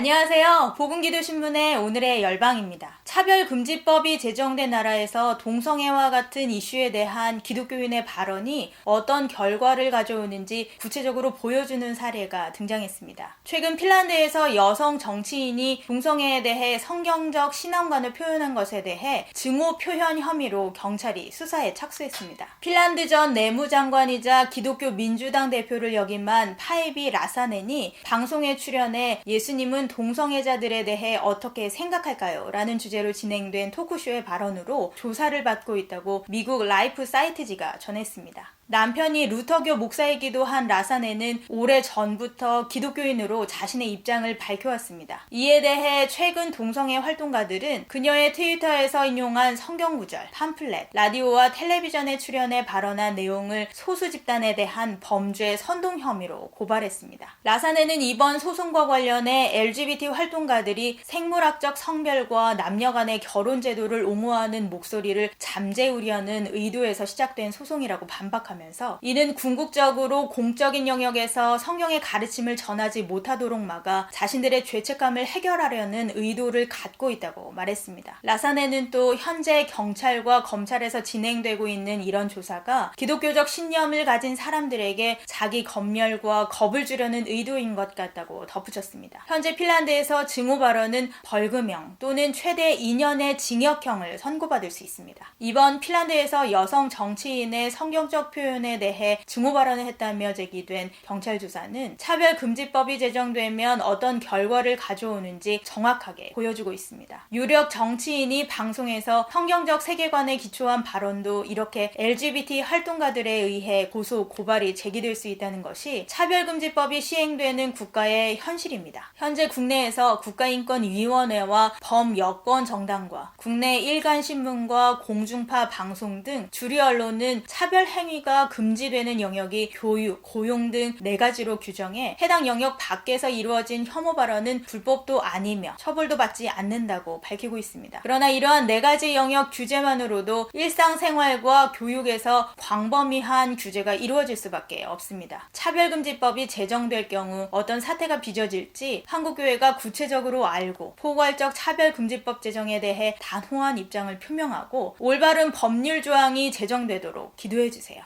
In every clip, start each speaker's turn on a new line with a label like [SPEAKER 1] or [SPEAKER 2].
[SPEAKER 1] 안녕하세요. 복음기도신문의 오늘의 열방입니다. 차별금지법이 제정된 나라에서 동성애와 같은 이슈에 대한 기독교인의 발언이 어떤 결과를 가져오는지 구체적으로 보여주는 사례가 등장했습니다. 최근 핀란드에서 여성 정치인이 동성애에 대해 성경적 신앙관을 표현한 것에 대해 증오 표현 혐의로 경찰이 수사에 착수했습니다. 핀란드 전 내무장관이자 기독교 민주당 대표를 역임한 파에비 라사넨이 방송에 출연해 예수님은 동성애자들에 대해 어떻게 생각할까요? 라는 주제로 진행된 토크쇼의 발언으로 조사를 받고 있다고 미국 라이프 사이트지가 전했습니다. 남편이 루터교 목사이기도 한 라사네는 오래 전부터 기독교인으로 자신의 입장을 밝혀왔습니다. 이에 대해 최근 동성애 활동가들은 그녀의 트위터에서 인용한 성경구절, 팜플렛, 라디오와 텔레비전에 출연해 발언한 내용을 소수 집단에 대한 범죄 선동 혐의로 고발했습니다. 라사네는 이번 소송과 관련해 LGBT 활동가들이 생물학적 성별과 남녀 간의 결혼 제도를 옹호하는 목소리를 잠재우려는 의도에서 시작된 소송이라고 반박하면서 이는 궁극적으로 공적인 영역에서 성경의 가르침을 전하지 못하도록 막아 자신들의 죄책감을 해결하려는 의도를 갖고 있다고 말했습니다. 라사네는 또 현재 경찰과 검찰에서 진행되고 있는 이런 조사가 기독교적 신념을 가진 사람들에게 자기 검열과 겁을 주려는 의도인 것 같다고 덧붙였습니다. 현재 핀란드에서 증오 발언은 벌금형 또는 최대 2년의 징역형을 선고받을 수 있습니다. 이번 핀란드에서 여성 정치인의 성경적 표현에 대해 증오 발언을 했다며 제기된 경찰 조사는 차별금지법이 제정되면 어떤 결과를 가져오는지 정확하게 보여주고 있습니다. 유력 정치인이 방송에서 성경적 세계관에 기초한 발언도 이렇게 LGBT 활동가들에 의해 고소, 고발이 제기될 수 있다는 것이 차별금지법이 시행되는 국가의 현실입니다. 현재 국내에서 국가인권위원회와 범여권 정당과 국내 일간신문과 공중파 방송 등 주류 언론은 차별 행위가 금지되는 영역이 교육, 고용 등 4가지로 규정해 해당 영역 밖에서 이루어진 혐오 발언은 불법도 아니며 처벌도 받지 않는다고 밝히고 있습니다. 그러나 이러한 4가지 영역 규제만으로도 일상생활과 교육에서 광범위한 규제가 이루어질 수밖에 없습니다. 차별금지법이 제정될 경우 어떤 사태가 빚어질지 한국교회가 구체적으로 알고 포괄적 차별금지법 제정에 대해 단호한 입장을 표명하고 올바른 법률 조항이 제정되도록 기도해주세요.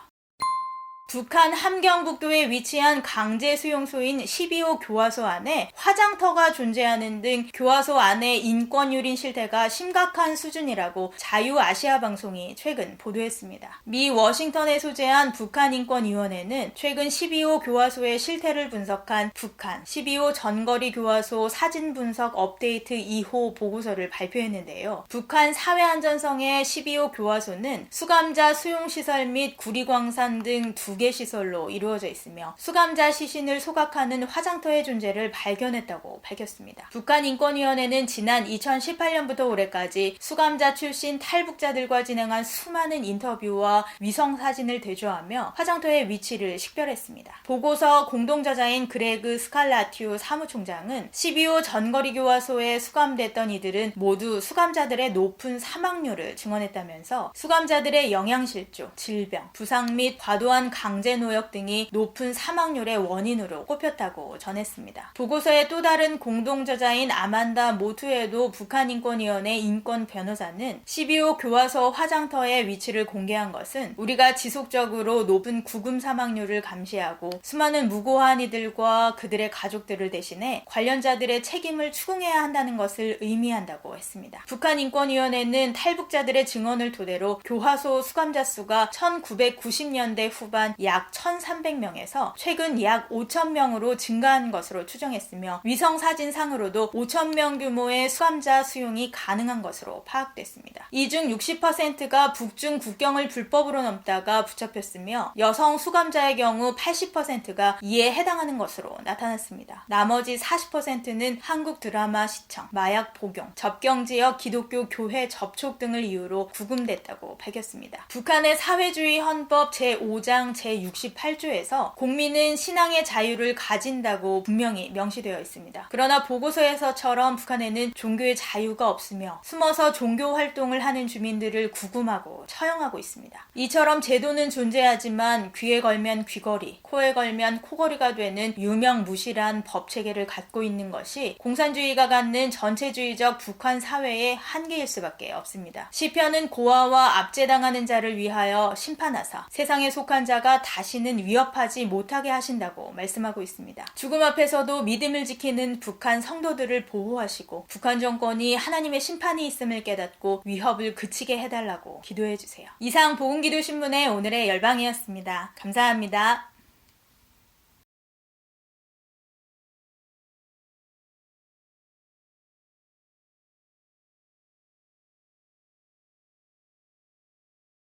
[SPEAKER 1] 북한 함경북도에 위치한 강제수용소인 12호 교화소 안에 화장터가 존재하는 등 교화소 안의 인권유린 실태가 심각한 수준이라고 자유아시아방송이 최근 보도했습니다. 미 워싱턴에 소재한 북한인권위원회는 최근 12호 교화소의 실태를 분석한 북한 12호 전거리 교화소 사진 분석 업데이트 2호 보고서를 발표했는데요. 북한 사회안전성의 12호 교화소는 수감자 수용시설 및 구리광산 등 2개 시설로 이루어져 있으며 수감자 시신을 소각하는 화장터의 존재를 발견했다고 밝혔습니다. 북한인권위원회는 지난 2018년부터 올해까지 수감자 출신 탈북자들과 진행한 수많은 인터뷰와 위성사진을 대조하며 화장터의 위치를 식별했습니다. 보고서 공동저자인 그레그 스칼라튜 사무총장은 12호 전거리 교화소에 수감됐던 이들은 모두 수감자들의 높은 사망률을 증언했다면서 수감자들의 영양실조, 질병, 부상 및 과도한 강제노역 등이 높은 사망률의 원인으로 꼽혔다고 전했습니다. 보고서의 또 다른 공동저자인 아만다 모투에도 북한인권위원회 인권변호사는 12호 교화소 화장터의 위치를 공개한 것은 우리가 지속적으로 높은 구금 사망률을 감시하고 수많은 무고한 이들과 그들의 가족들을 대신해 관련자들의 책임을 추궁해야 한다는 것을 의미한다고 했습니다. 북한인권위원회는 탈북자들의 증언을 토대로 교화소 수감자 수가 1990년대 후반 약 1,300명에서 최근 약 5,000명으로 증가한 것으로 추정했으며 위성사진상으로도 5,000명 규모의 수감자 수용이 가능한 것으로 파악됐습니다. 이 중 60%가 북중 국경을 불법으로 넘다가 붙잡혔으며 여성 수감자의 경우 80%가 이에 해당하는 것으로 나타났습니다. 나머지 40%는 한국 드라마 시청, 마약 복용, 접경지역 기독교 교회 접촉 등을 이유로 구금됐다고 밝혔습니다. 북한의 사회주의 헌법 제5장 제68조에서 국민은 신앙의 자유를 가진다고 분명히 명시되어 있습니다. 그러나 보고서에서처럼 북한에는 종교의 자유가 없으며 숨어서 종교 활동을 하는 주민들을 구금하고 처형하고 있습니다. 이처럼 제도는 존재하지만 귀에 걸면 귀걸이, 코에 걸면 코걸이가 되는 유명무실한 법 체계를 갖고 있는 것이 공산주의가 갖는 전체주의적 북한 사회의 한계일 수밖에 없습니다. 시편은 고아와 압제당하는 자를 위하여 심판하사 세상에 속한 자가 다시는 위협하지 못하게 하신다고 말씀하고 있습니다. 죽음 앞에서도 믿음을 지키는 북한 성도들을 보호하시고 북한 정권이 하나님의 심판이 있음을 깨닫고 위협을 그치게 해달라고 기도해 주세요. 이상 복음기도신문의 오늘의 열방이었습니다. 감사합니다.